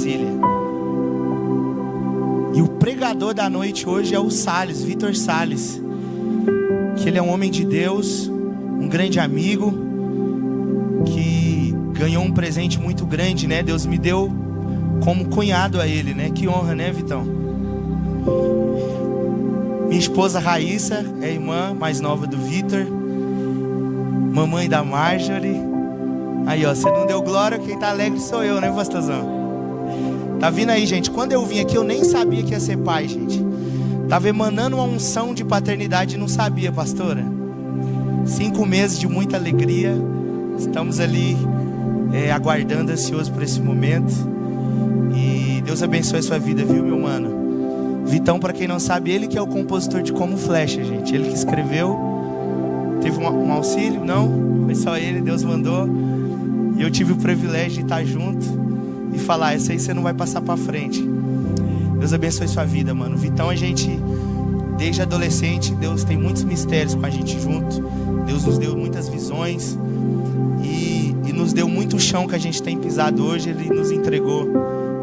E o pregador da noite hoje é o Salles, Vitor Salles, que ele é um homem de Deus, um grande amigo, que ganhou um presente muito grande, né? Deus me deu como cunhado a ele, né? Que honra, né, Vitão? Minha esposa Raíssa é a irmã mais nova do Vitor, mamãe da Marjorie. Aí, ó, você não deu glória, quem tá alegre sou eu, né, pastorzão? Tá vindo aí, gente. Quando eu vim aqui, eu nem sabia que ia ser pai, gente. Tava emanando uma unção de paternidade e não sabia, pastora. 5 meses de muita alegria. Estamos ali aguardando, ansioso por esse momento. E Deus abençoe a sua vida, viu, meu mano? Vitão, para quem não sabe, ele que é o compositor de Como Flecha, gente. Ele que escreveu. Teve um auxílio? Não? Foi só ele, Deus mandou. E eu tive o privilégio de estar junto e falar, essa aí você não vai passar para frente. Deus abençoe sua vida, mano. Vitão, a gente, desde adolescente, Deus tem muitos mistérios com a gente junto. Deus nos deu muitas visões e nos deu muito chão que a gente tem pisado hoje. Ele nos entregou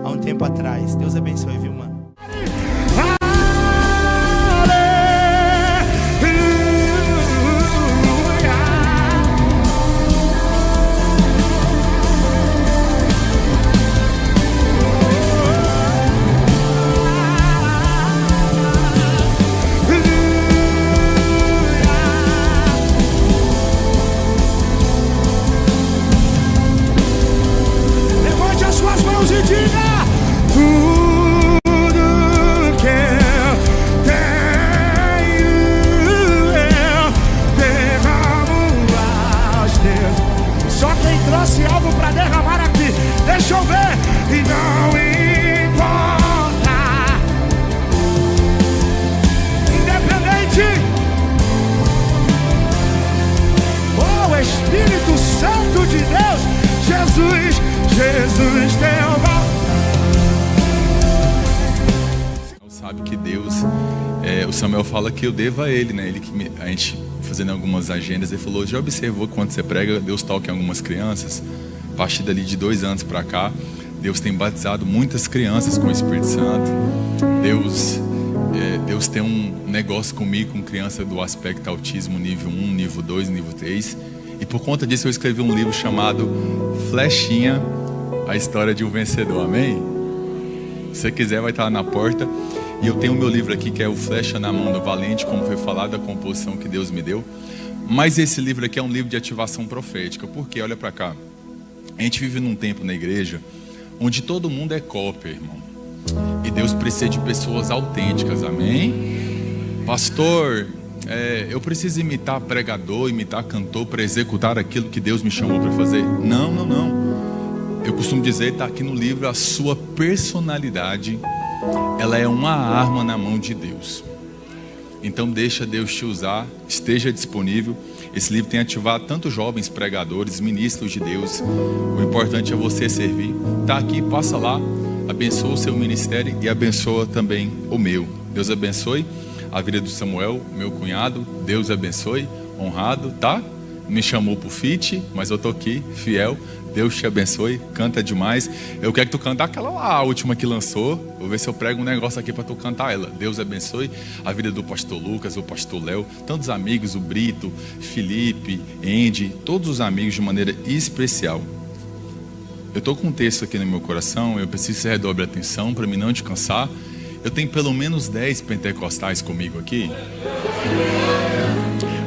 há um tempo atrás. Deus abençoe, viu, mano? Sabe que Deus, o Samuel fala que eu devo a ele, né? Ele que a gente fazendo algumas agendas, ele falou, já observou quando você prega, Deus toca em algumas crianças? A partir dali de 2 anos para cá, Deus tem batizado muitas crianças com o Espírito Santo. Deus tem um negócio comigo, com criança do aspecto autismo nível 1, nível 2, nível 3. E por conta disso eu escrevi um livro chamado Flechinha, a história de um vencedor, amém? Se você quiser vai estar na porta. E eu tenho o meu livro aqui que é o Flecha na Mão do Valente, como foi falado, a composição que Deus me deu. Mas esse livro aqui é um livro de ativação profética. Porque, olha para cá, a gente vive num tempo na igreja onde todo mundo é cópia, irmão. E Deus precisa de pessoas autênticas, amém? Pastor, eu preciso imitar pregador, imitar cantor para executar aquilo que Deus me chamou para fazer? Não, não, não. Eu costumo dizer, está aqui no livro, a sua personalidade, ela é uma arma na mão de Deus. Então deixa Deus te usar, esteja disponível. Esse livro tem ativado tanto jovens pregadores, ministros de Deus. O importante é você servir. Está aqui, passa lá, abençoa o seu ministério e abençoa também o meu. Deus abençoe a vida do Samuel, meu cunhado. Deus abençoe, honrado, tá? Me chamou pro feat, mas eu tô aqui, fiel. Deus te abençoe, canta demais. Eu quero que tu cante aquela lá, a última que lançou. Vou ver se eu prego um negócio aqui para tu cantar ela. Deus abençoe a vida do pastor Lucas, o pastor Léo, tantos amigos, o Brito, Felipe, Andy, todos os amigos de maneira especial. Eu estou com um texto aqui no meu coração, eu preciso que você redobre a atenção para mim não te cansar. Eu tenho pelo menos 10 pentecostais comigo aqui.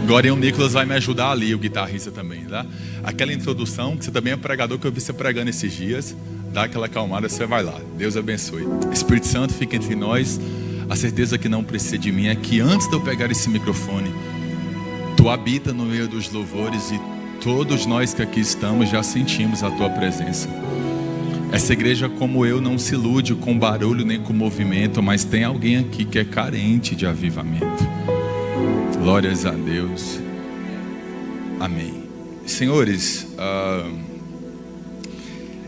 Agora o Nicolas vai me ajudar ali, o guitarrista também, tá? Aquela introdução, que você também é pregador, que eu vi você pregando esses dias, dá aquela acalmada, você vai lá. Deus abençoe. Espírito Santo, fica entre nós. A certeza que não precisa de mim é que antes de eu pegar esse microfone, tu habita no meio dos louvores e todos nós que aqui estamos já sentimos a tua presença. Essa igreja, como eu, não se ilude com barulho nem com movimento, mas tem alguém aqui que é carente de avivamento. Glórias a Deus. Amém. Senhores,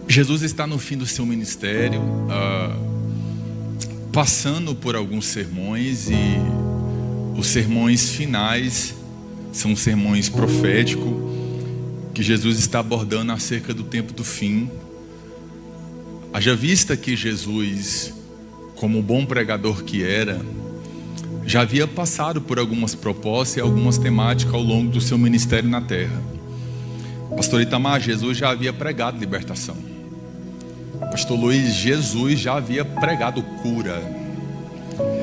Jesus está no fim do seu ministério, passando por alguns sermões, e os sermões finais são sermões proféticos que Jesus está abordando acerca do tempo do fim. Haja vista que Jesus, como o bom pregador que era, já havia passado por algumas propostas e algumas temáticas ao longo do seu ministério na terra. Pastor Itamar, Jesus já havia pregado libertação. Pastor Luiz, Jesus já havia pregado cura.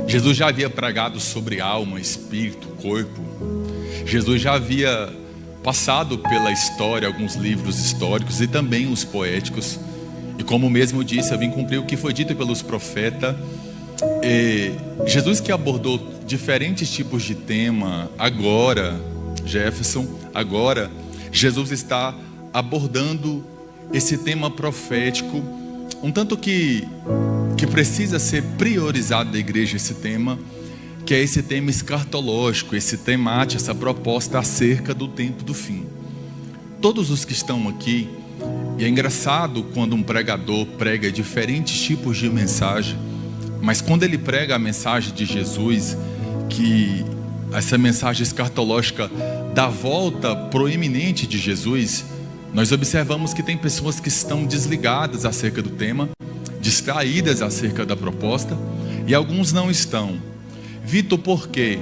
Jesus já havia pregado sobre alma, espírito, corpo. Jesus já havia passado pela história, alguns livros históricos e também os poéticos. E como mesmo disse, eu vim cumprir o que foi dito pelos profetas. Jesus que abordou diferentes tipos de tema, agora, Jefferson, agora, Jesus está abordando esse tema profético, um tanto que precisa ser priorizado da igreja, esse tema, que é esse tema escatológico, esse temate, essa proposta acerca do tempo do fim. Todos os que estão aqui, e é engraçado quando um pregador prega diferentes tipos de mensagem, mas quando ele prega a mensagem de Jesus, que essa mensagem escatológica da volta proeminente de Jesus, nós observamos que tem pessoas que estão desligadas acerca do tema, distraídas acerca da proposta, e alguns não estão. Vitor, por quê?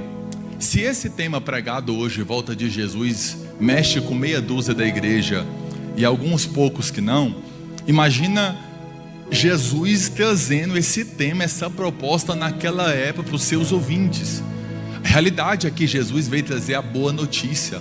Se esse tema pregado hoje, volta de Jesus, mexe com meia dúzia da igreja e alguns poucos que não, imagina Jesus trazendo esse tema, essa proposta naquela época para os seus ouvintes. A realidade é que Jesus veio trazer a boa notícia.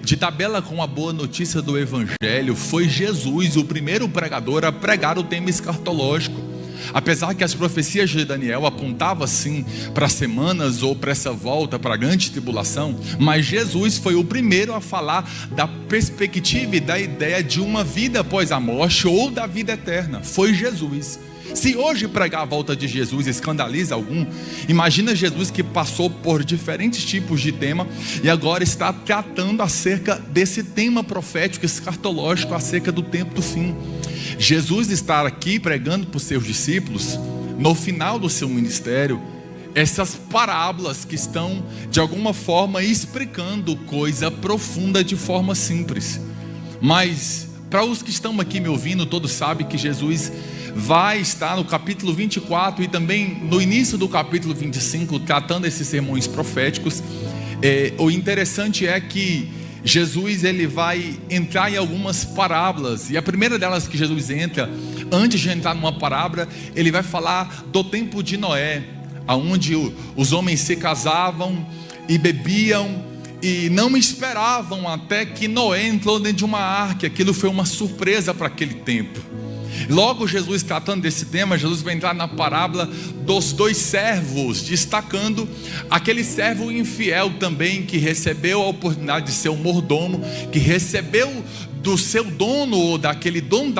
De tabela com a boa notícia do Evangelho, foi Jesus o primeiro pregador a pregar o tema escatológico. Apesar que as profecias de Daniel apontavam assim para semanas ou para essa volta, para a grande tribulação, mas Jesus foi o primeiro a falar da perspectiva e da ideia de uma vida após a morte ou da vida eterna. Foi Jesus. Se hoje pregar a volta de Jesus escandaliza algum, imagina Jesus que passou por diferentes tipos de tema e agora está tratando acerca desse tema profético escatológico acerca do tempo do fim. Jesus está aqui pregando para os seus discípulos, no final do seu ministério, essas parábolas que estão de alguma forma explicando coisa profunda de forma simples. Mas para os que estão aqui me ouvindo, todos sabem que Jesus vai estar no capítulo 24 e também no início do capítulo 25 tratando esses sermões proféticos. O interessante é que Jesus ele vai entrar em algumas parábolas, e a primeira delas que Jesus entra, antes de entrar numa parábola, ele vai falar do tempo de Noé, onde os homens se casavam e bebiam e não esperavam até que Noé entrou dentro de uma arca. Aquilo foi uma surpresa para aquele tempo. Logo Jesus tratando desse tema, Jesus vai entrar na parábola dos dois servos, destacando aquele servo infiel também, que recebeu a oportunidade de ser um mordomo, que recebeu do seu dono, ou daquele dono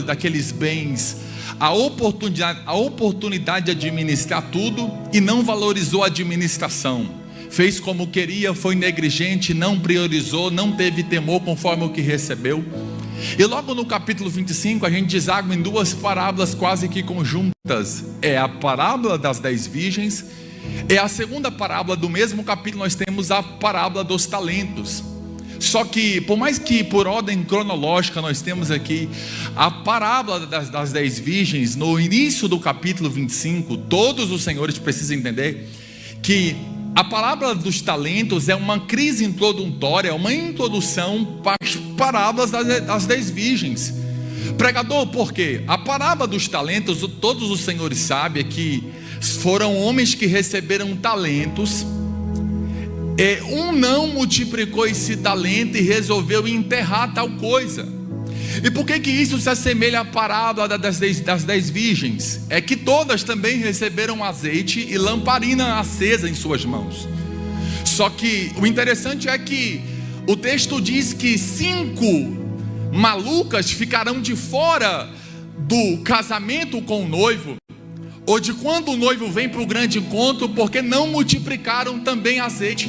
daqueles bens, a oportunidade de administrar tudo, e não valorizou a administração, fez como queria, foi negligente, não priorizou, não teve temor conforme o que recebeu. E logo no capítulo 25 a gente deságua em duas parábolas quase que conjuntas. É a parábola das 10 virgens. É a segunda parábola do mesmo capítulo. Nós temos a parábola dos talentos. Só que por mais que por ordem cronológica nós temos aqui a parábola das 10 virgens, no início do capítulo 25, todos os senhores precisam entender que a parábola dos talentos é uma crise introdutória, uma introdução para as parábolas das 10 virgens. Pregador, por quê? A parábola dos talentos, todos os senhores sabem que foram homens que receberam talentos, um não multiplicou esse talento e resolveu enterrar tal coisa. E por que isso se assemelha à parábola das 10 virgens? É que todas também receberam azeite e lamparina acesa em suas mãos. Só que o interessante é que o texto diz que 5 malucas ficarão de fora do casamento com o noivo, ou de quando o noivo vem para o grande encontro, porque não multiplicaram também azeite.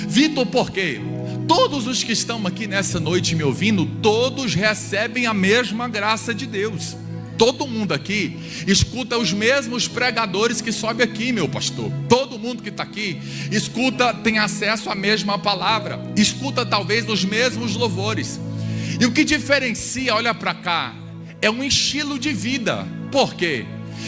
Vitor, por quê? Todos os que estão aqui nessa noite me ouvindo, todos recebem a mesma graça de Deus. Todo mundo aqui escuta os mesmos pregadores que sobe aqui, meu pastor. Todo mundo que está aqui escuta, tem acesso à mesma palavra, escuta talvez os mesmos louvores. E o que diferencia, olha para cá, é um estilo de vida. Por quê?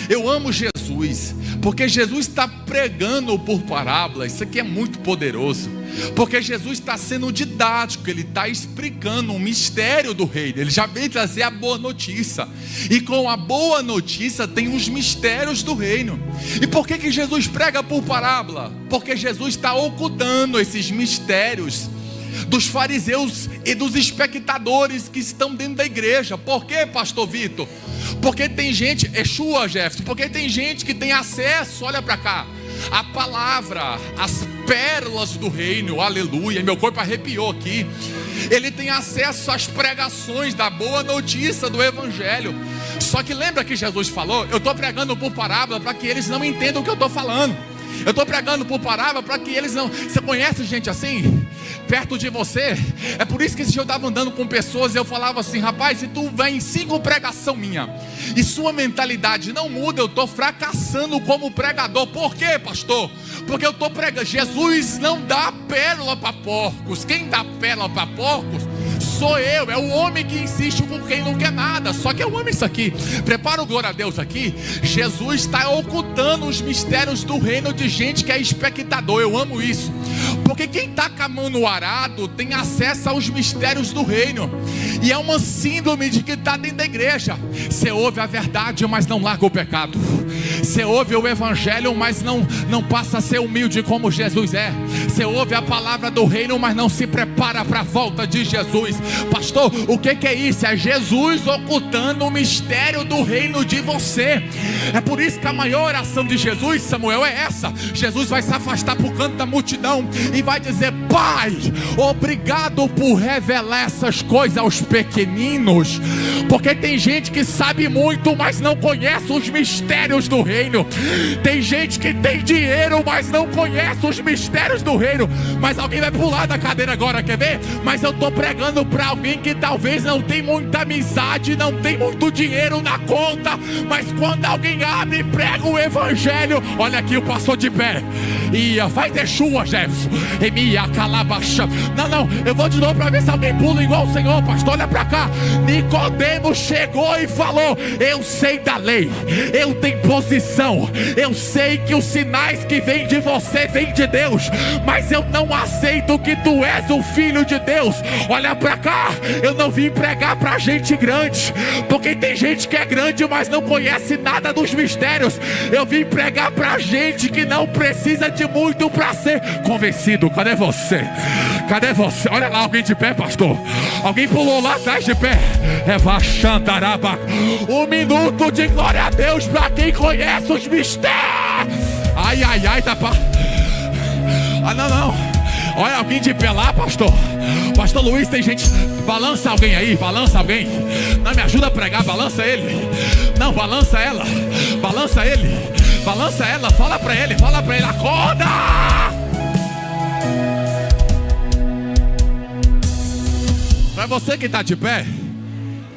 Eu amo Jesus, porque Jesus está pregando por parábola. Isso aqui é muito poderoso, porque Jesus está sendo didático, Ele está explicando um mistério do reino. Ele já veio trazer a boa notícia, e com a boa notícia tem os mistérios do reino. E por que Jesus prega por parábola? Porque Jesus está ocultando esses mistérios dos fariseus e dos espectadores que estão dentro da igreja. Por quê, pastor Vitor? Porque tem gente, Jefferson, porque tem gente que tem acesso, olha para cá, a palavra, as pérolas do reino, aleluia, meu corpo arrepiou aqui. Ele tem acesso às pregações da boa notícia do evangelho. Só que lembra que Jesus falou: eu estou pregando por parábola para que eles não entendam o que eu estou falando. Eu estou pregando por parábola para que eles não... Você conhece gente assim? Perto de você? É por isso que esse dia eu estava andando com pessoas e eu falava assim: rapaz, se tu vai em 5 pregação minha e sua mentalidade não muda, eu estou fracassando como pregador. Por quê, pastor? Porque eu estou pregando. Jesus não dá pérola para porcos. Quem dá pérola para porcos sou eu. É o homem que insiste com quem não quer nada. Só que eu amo isso aqui. Prepara o glória a Deus aqui. Jesus está ocultando os mistérios do reino de gente que é espectador. Eu amo isso, porque quem está com a mão no arado tem acesso aos mistérios do reino. E é uma síndrome de que está dentro da igreja. Você ouve a verdade, mas não larga o pecado. Você ouve o evangelho, mas não passa a ser humilde como Jesus é. Você ouve a palavra do reino, mas não se prepara para a volta de Jesus. Pastor, o que é isso? É Jesus ocultando o mistério do reino de você. É por isso que a maior oração de Jesus, Samuel, é essa. Jesus vai se afastar para o canto da multidão e vai dizer: Pai, obrigado por revelar essas coisas aos pequeninos. Porque tem gente que sabe muito, mas não conhece os mistérios do reino. Tem gente que tem dinheiro, mas não conhece os mistérios do reino. Mas alguém vai pular da cadeira agora, quer ver? Mas eu estou pregando para alguém que talvez não tem muita amizade, não tem muito dinheiro na conta, mas quando alguém abre e prega o evangelho, olha aqui o pastor de pé, e vai ter chuva, Jefferson, Emia, Calabaxa. Não, eu vou de novo para ver se alguém pula igual o Senhor, pastor. Olha para cá. Nicodemo chegou e falou: eu sei da lei, eu tenho posição, eu sei que os sinais que vêm de você vêm de Deus, mas eu não aceito que tu és o filho de Deus. Olha para cá, eu não vim pregar para gente grande, porque tem gente que é grande, mas não conhece nada dos mistérios. Eu vim pregar para gente que não precisa de muito para ser convencido. Cadê você? Cadê você? Olha lá, alguém de pé, pastor. Alguém pulou lá atrás de pé. Evachandaraba. 1 minuto de glória a Deus para quem conhece os mistérios. Ai, tá pra... não. Olha, alguém de pé lá, pastor. Pastor Luiz, tem gente. Balança alguém aí, balança alguém. Não, me ajuda a pregar, balança ele. Não, balança ela. Balança ele. Balança ela, fala pra ele, acorda! Pra você que tá de pé,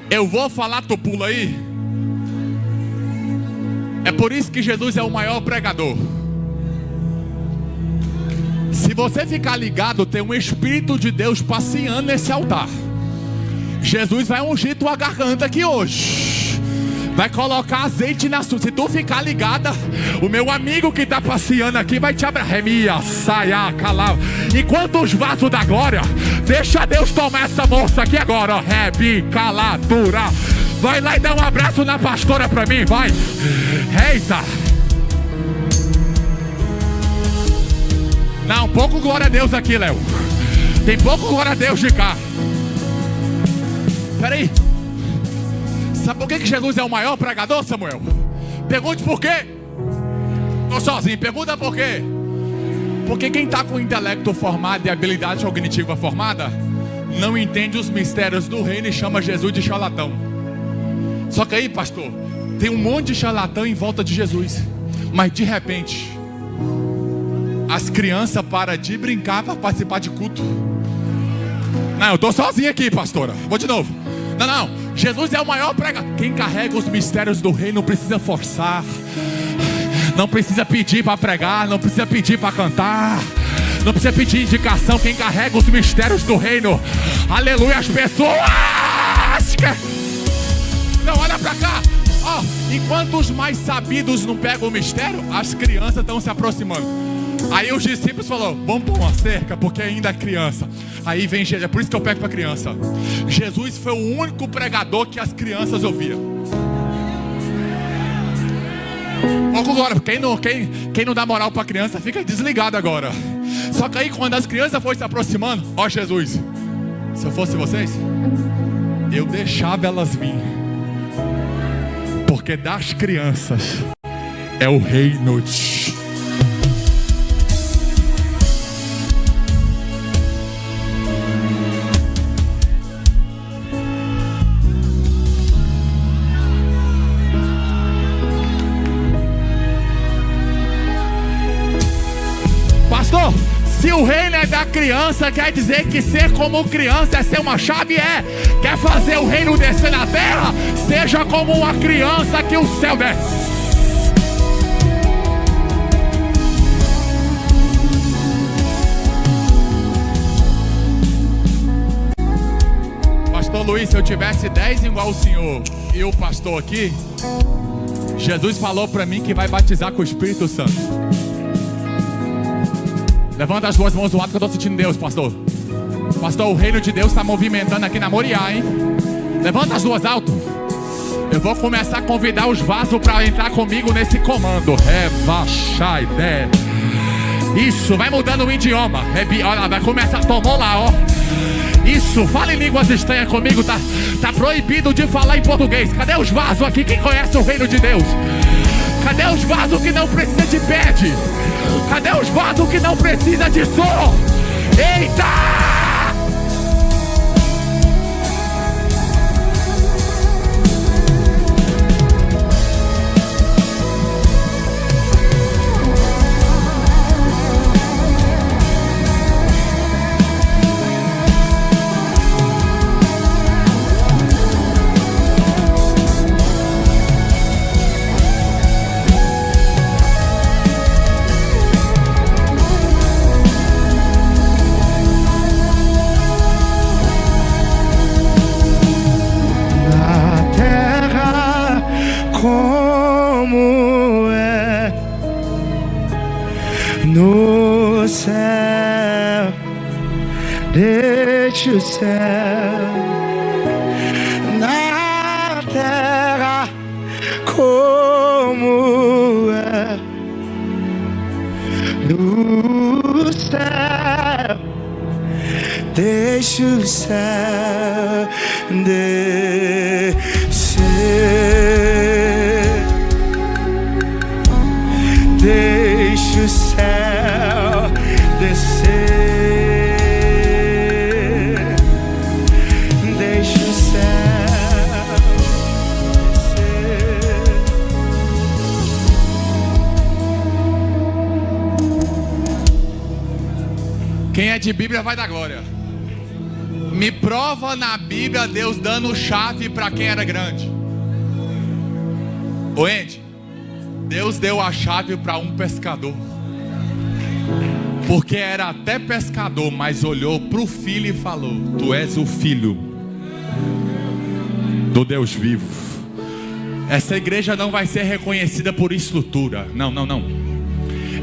eu vou falar, tu pula aí. É por isso que Jesus é o maior pregador. Se você ficar ligado, tem um Espírito de Deus passeando nesse altar. Jesus vai ungir tua garganta aqui hoje. Vai colocar azeite na sua. Se tu ficar ligada, o meu amigo que está passeando aqui vai te abraçar. Enquanto os vasos da glória, deixa Deus tomar essa moça aqui agora, ó. Rebi caladura. Vai lá e dá um abraço na pastora pra mim, vai. Eita. Não, pouco glória a Deus aqui, Léo. Tem pouco glória a Deus de cá. Peraí. Sabe por que Jesus é o maior pregador, Samuel? Pergunte por quê. Estou sozinho, pergunta por quê. Porque quem está com o intelecto formado e habilidade cognitiva formada não entende os mistérios do reino e chama Jesus de charlatão. Só que aí, pastor, tem um monte de charlatão em volta de Jesus. Mas de repente, as crianças param de brincar para participar de culto. Não, eu estou sozinho aqui, pastora. Vou de novo. Não, Jesus é o maior pregador. Quem carrega os mistérios do reino não precisa forçar, não precisa pedir para pregar, não precisa pedir para cantar, não precisa pedir indicação. Quem carrega os mistérios do reino, aleluia, as pessoas. Não, olha pra cá. Ó, enquanto os mais sabidos não pegam o mistério, as crianças estão se aproximando. Aí os discípulos falaram, vamos pôr uma cerca, porque ainda é criança. Aí vem Jesus, é por isso que eu pego pra criança. Jesus foi o único pregador que as crianças ouviam. Agora, quem não dá moral pra criança, fica desligado agora. Só que aí quando as crianças foram se aproximando, ó Jesus, se eu fosse vocês, eu deixava elas vir, porque das crianças é o reino de... Pastor, se o reino é da criança, quer dizer que ser como criança é ser uma chave? Quer fazer o reino descer na terra? Seja como uma criança que o céu desce. Pastor Luiz, se eu tivesse 10 igual o senhor e o pastor aqui, Jesus falou pra mim que vai batizar com o Espírito Santo. Levanta as duas mãos do lado que eu estou sentindo Deus, pastor. Pastor, o reino de Deus está movimentando aqui na Moriá, hein? Levanta as duas alto. Eu vou começar a convidar os vasos para entrar comigo nesse comando. Isso, vai mudando o idioma. Olha, vai começar, tomou lá, ó. Isso, fala em línguas estranhas comigo. Tá proibido de falar em português. Cadê os vasos aqui? Quem conhece o reino de Deus? Cadê os vasos que não precisa de pad? Cadê os vasos que não precisa de som? Eita! No céu, deixa o céu na terra como é no céu, deixa o céu descer. Deixa o céu descer. Deixa o céu descer. Quem é de Bíblia vai dar glória. Me prova na Bíblia Deus dando chave para quem era grande. Ô Andy, Deus deu a chave para um pescador, porque era até pescador, mas olhou para o filho e falou: tu és o filho do Deus vivo. Essa igreja não vai ser reconhecida por estrutura. Não.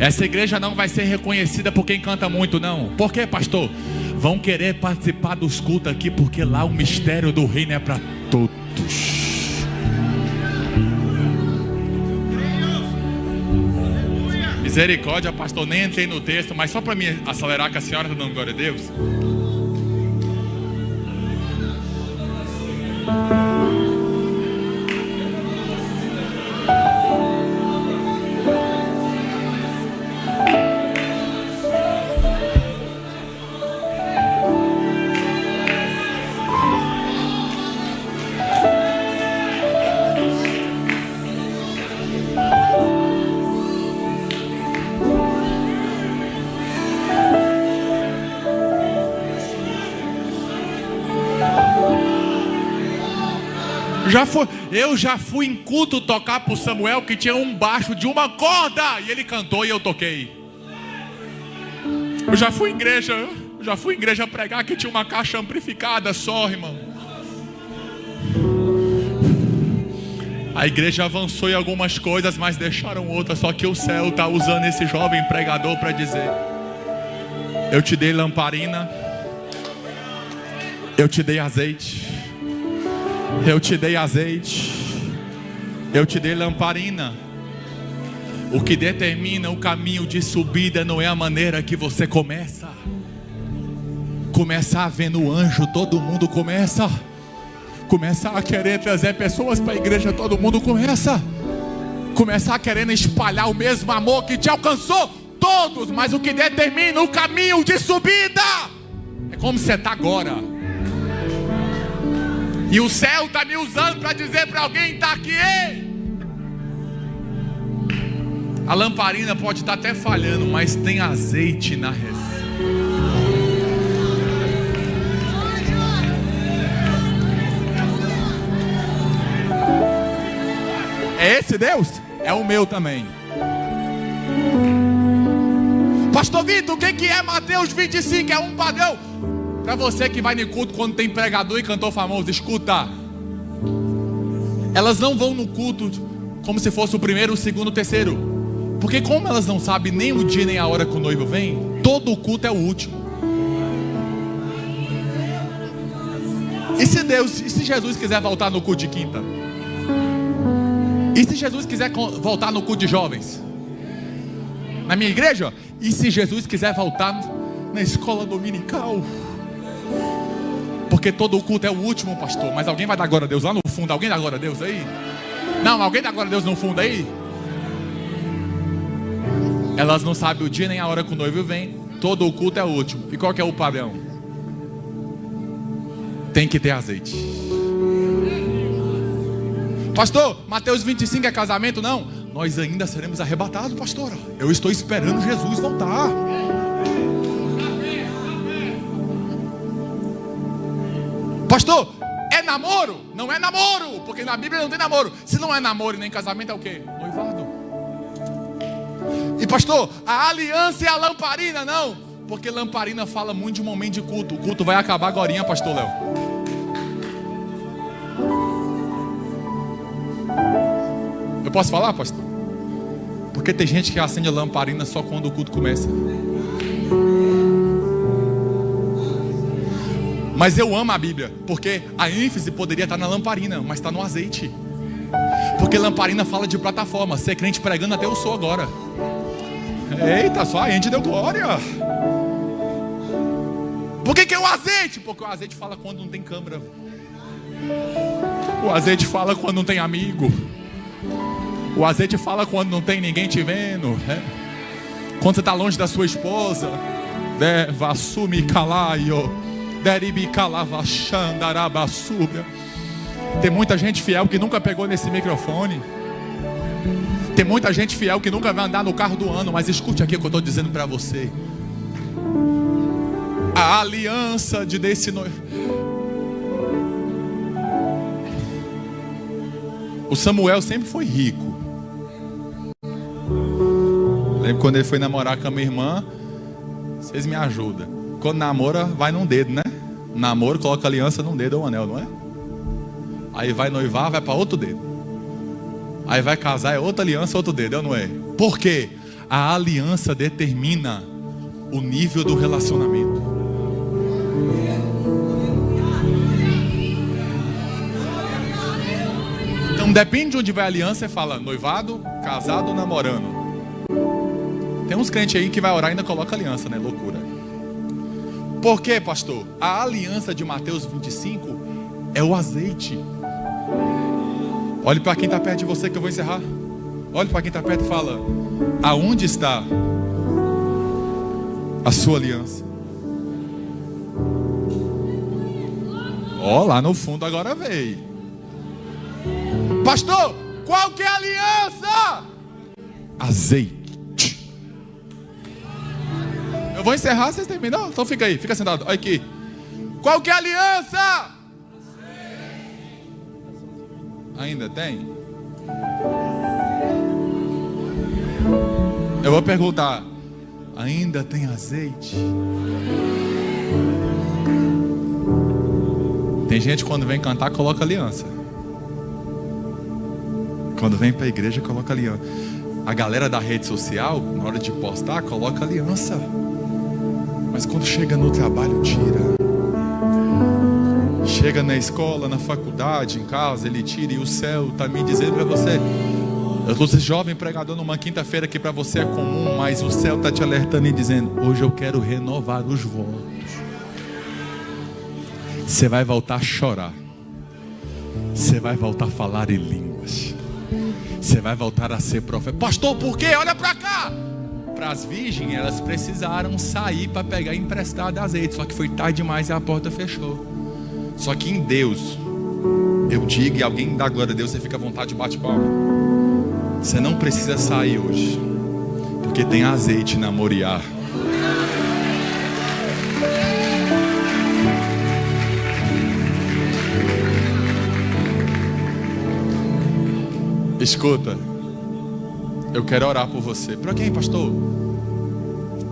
Essa igreja não vai ser reconhecida por quem canta muito, não. Por quê, pastor? Vão querer participar dos cultos aqui, porque lá o mistério do reino é para todos. Misericórdia, pastor, nem entrei no texto, mas só para me acelerar, que a senhora está dando glória a Deus. Eu já fui em culto tocar pro Samuel, que tinha um baixo de uma corda, e ele cantou e eu toquei. Eu já fui em igreja pregar que tinha uma caixa amplificada só, irmão. A igreja avançou em algumas coisas, mas deixaram outras. Só que o céu está usando esse jovem pregador para dizer: eu te dei lamparina, eu te dei azeite, eu te dei azeite, eu te dei lamparina. O que determina o caminho de subida não é a maneira que você começa. Começar vendo o anjo, todo mundo começa. Começar a querer trazer pessoas para a igreja, todo mundo começa. Começar querendo espalhar o mesmo amor que te alcançou, todos. Mas o que determina o caminho de subida é como você está agora. E o céu está me usando para dizer para alguém: está aqui, ei. A lamparina pode estar até falhando, mas tem azeite na receita. É esse Deus? É o meu também. Pastor Vitor, o que é Mateus 25? É um padrão. Para você que vai no culto quando tem pregador e cantor famoso, escuta. Elas não vão no culto como se fosse o primeiro, o segundo, o terceiro. Porque como elas não sabem nem o dia nem a hora que o noivo vem, todo o culto é o último. E se Jesus quiser voltar no culto de quinta? E se Jesus quiser voltar no culto de jovens? Na minha igreja? E se Jesus quiser voltar na escola dominical? Porque todo o culto é o último, pastor. Mas alguém vai dar glória a Deus lá no fundo? Alguém dá glória a Deus aí? Não, alguém dá glória a Deus no fundo aí? Elas não sabem o dia nem a hora que o noivo vem. Todo o culto é o último. E qual que é o padrão? Tem que ter azeite. Pastor, Mateus 25 é casamento? Não. Nós ainda seremos arrebatados, pastora. Eu estou esperando Jesus voltar. Pastor, é namoro? Não é namoro, porque na Bíblia não tem namoro. Se não é namoro e nem casamento, é o quê? Noivado. E pastor, a aliança e a lamparina? Não, porque lamparina fala muito de um momento de culto. O culto vai acabar agorinha, pastor Léo. Eu posso falar, pastor? Porque tem gente que acende a lamparina só quando o culto começa. Mas eu amo a Bíblia, porque a ênfase poderia estar na lamparina, mas está no azeite. Porque lamparina fala de plataforma. Ser crente pregando até eu sou agora. Eita, só a gente deu glória. Por que é o azeite? Porque o azeite fala quando não tem câmera. O azeite fala quando não tem amigo. O azeite fala quando não tem ninguém te vendo, né? Quando você está longe da sua esposa. Deva sumi calaio. Deribi calavachandarabasubia. Tem muita gente fiel que nunca pegou nesse microfone. Tem muita gente fiel que nunca vai andar no carro do ano. Mas escute aqui o que eu estou dizendo para você. A aliança desse noivo. O Samuel sempre foi rico. Lembro quando ele foi namorar com a minha irmã. Vocês me ajudam. Quando namora, vai num dedo, né? Namoro, coloca aliança num dedo ou um anel, não é? Aí vai noivar, vai para outro dedo. Aí vai casar, é outra aliança, outro dedo, não é? Por quê? A aliança determina o nível do relacionamento. Então depende de onde vai a aliança, você fala noivado, casado, namorando. Tem uns crentes aí que vai orar e ainda coloca aliança, né? Loucura. Por quê, pastor? A aliança de Mateus 25 é o azeite. Olhe para quem está perto de você que eu vou encerrar. Olhe para quem está perto e fala: aonde está a sua aliança? Ó, lá no fundo agora veio. Pastor, qual que é a aliança? Azeite. Eu vou encerrar, vocês terminam? Então fica aí, fica sentado. Olha aqui. Qual que é a aliança? Ainda tem? Eu vou perguntar: ainda tem azeite? Tem gente quando vem cantar coloca aliança. Quando vem para a igreja, coloca aliança. A galera da rede social, na hora de postar, coloca aliança. Mas quando chega no trabalho, tira. Chega na escola, na faculdade, em casa, ele tira. E o céu está me dizendo para você: eu estou jovem pregador numa quinta-feira que para você é comum, mas o céu está te alertando e dizendo: hoje eu quero renovar os votos. Você vai voltar a chorar. Você vai voltar a falar em línguas. Você vai voltar a ser profeta. Pastor, por quê? Olha para cá. Para as virgens, elas precisaram sair para pegar emprestado azeite. Só que foi tarde demais e a porta fechou. Só que em Deus, eu digo, e alguém dá glória a Deus, você fica à vontade e bate palma. Você não precisa sair hoje, porque tem azeite na Moriá. Escuta, eu quero orar por você. Para quem, pastor?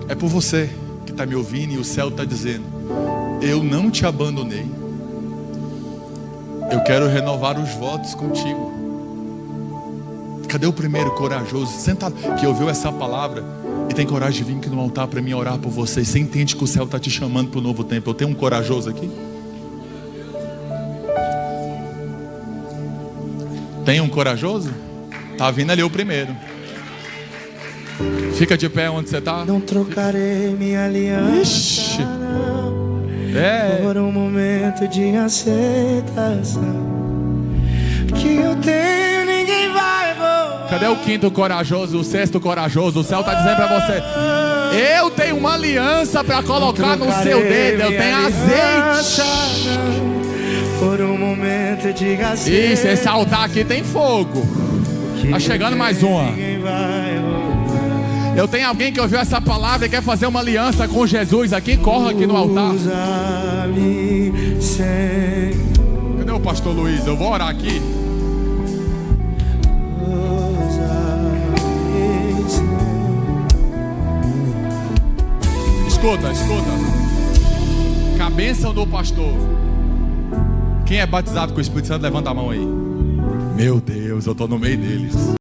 É por você que está me ouvindo e o céu está dizendo: eu não te abandonei. Eu quero renovar os votos contigo. Cadê o primeiro corajoso? Senta que ouviu essa palavra e tem coragem de vir aqui no altar para mim orar por você. Você entende que o céu está te chamando para o novo tempo. Eu tenho um corajoso aqui? Tem um corajoso? Tá vindo ali o primeiro. Fica de pé onde você está. Não trocarei minha aliança. Ixi. Por um momento de aceitação. Que eu tenho, ninguém vai roubar. Cadê o quinto corajoso, o sexto corajoso? O céu está dizendo para você: eu tenho uma aliança para colocar no seu dedo. Eu tenho azeite. Por um momento de aceitação. Isso, esse altar aqui tem fogo. Tá chegando mais uma. Eu tenho alguém que ouviu essa palavra e quer fazer uma aliança com Jesus aqui. Corra aqui no altar. Cadê o pastor Luiz? Eu vou orar aqui. Escuta. Com a bênção do pastor. Quem é batizado com o Espírito Santo, levanta a mão aí. Meu Deus, eu estou no meio deles.